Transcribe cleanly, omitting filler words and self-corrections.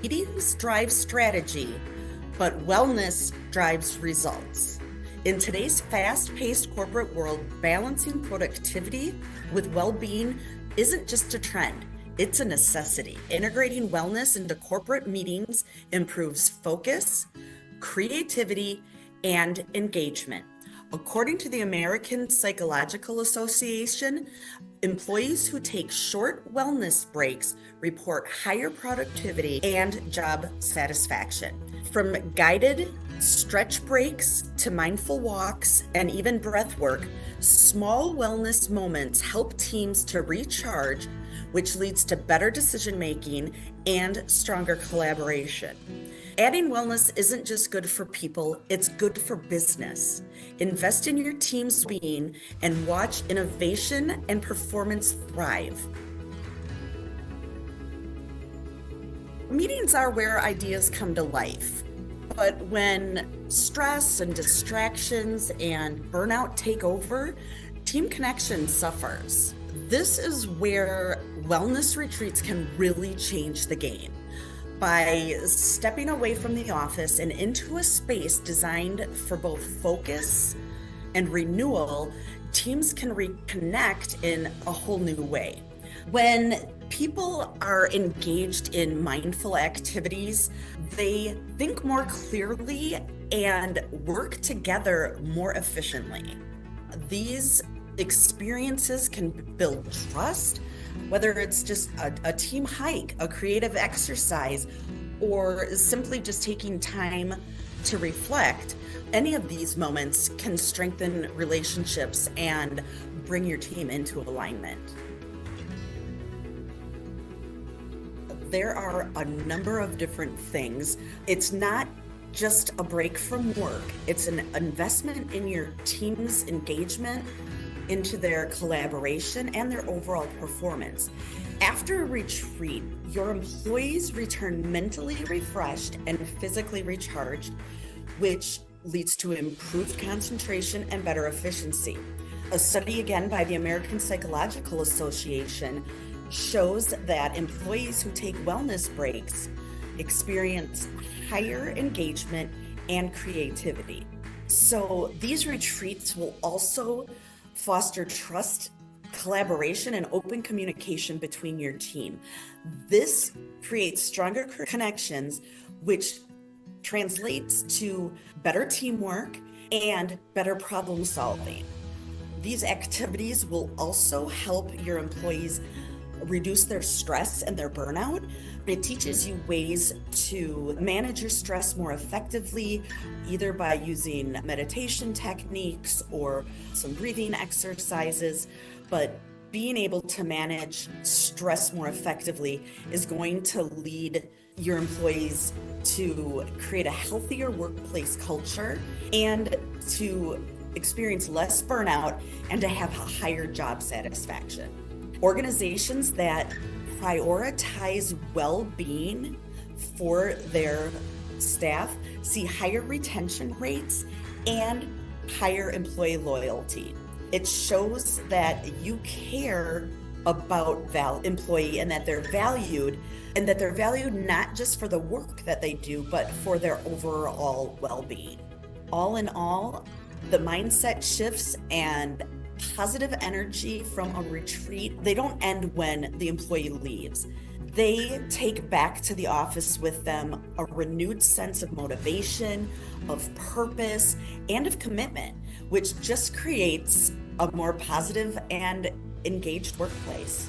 Meetings drive strategy, but wellness drives results. In today's fast-paced corporate world, balancing productivity with well-being isn't just a trend, it's a necessity. Integrating wellness into corporate meetings improves focus, creativity, and engagement. According to the American Psychological Association, employees who take short wellness breaks report higher productivity and job satisfaction. From guided stretch breaks to mindful walks and even breath work, small wellness moments help teams to recharge, which leads to better decision making and stronger collaboration. Adding wellness isn't just good for people, it's good for business. Invest in your team's being and watch innovation and performance thrive. Meetings are where ideas come to life, but when stress and distractions and burnout take over, team connection suffers. This is where wellness retreats can really change the game. By stepping away from the office and into a space designed for both focus and renewal, teams can reconnect in a whole new way. When people are engaged in mindful activities, they think more clearly and work together more efficiently. These experiences can build trust, whether it's just a team hike, a creative exercise, or simply just taking time to reflect. Any of these moments can strengthen relationships and bring your team into alignment. There are a number of different things. It's not just a break from work. It's an investment in your team's engagement, into their collaboration and their overall performance. After a retreat, your employees return mentally refreshed and physically recharged, which leads to improved concentration and better efficiency. A study again by the American Psychological Association shows that employees who take wellness breaks experience higher engagement and creativity. So these retreats will also foster trust, collaboration, and open communication between your team. This creates stronger connections, which translates to better teamwork and better problem solving. These activities will also help your employees reduce their stress and their burnout. It teaches you ways to manage your stress more effectively, either by using meditation techniques or some breathing exercises. But being able to manage stress more effectively is going to lead your employees to create a healthier workplace culture and to experience less burnout and to have a higher job satisfaction. Organizations that prioritize well-being for their staff see higher retention rates and higher employee loyalty. It shows that you care about employee and that they're valued, and that they're valued not just for the work that they do, but for their overall well-being. All in all, the mindset shifts and positive energy from a retreat, they don't end when the employee leaves. They take back to the office with them a renewed sense of motivation, of purpose, and of commitment, which just creates a more positive and engaged workplace.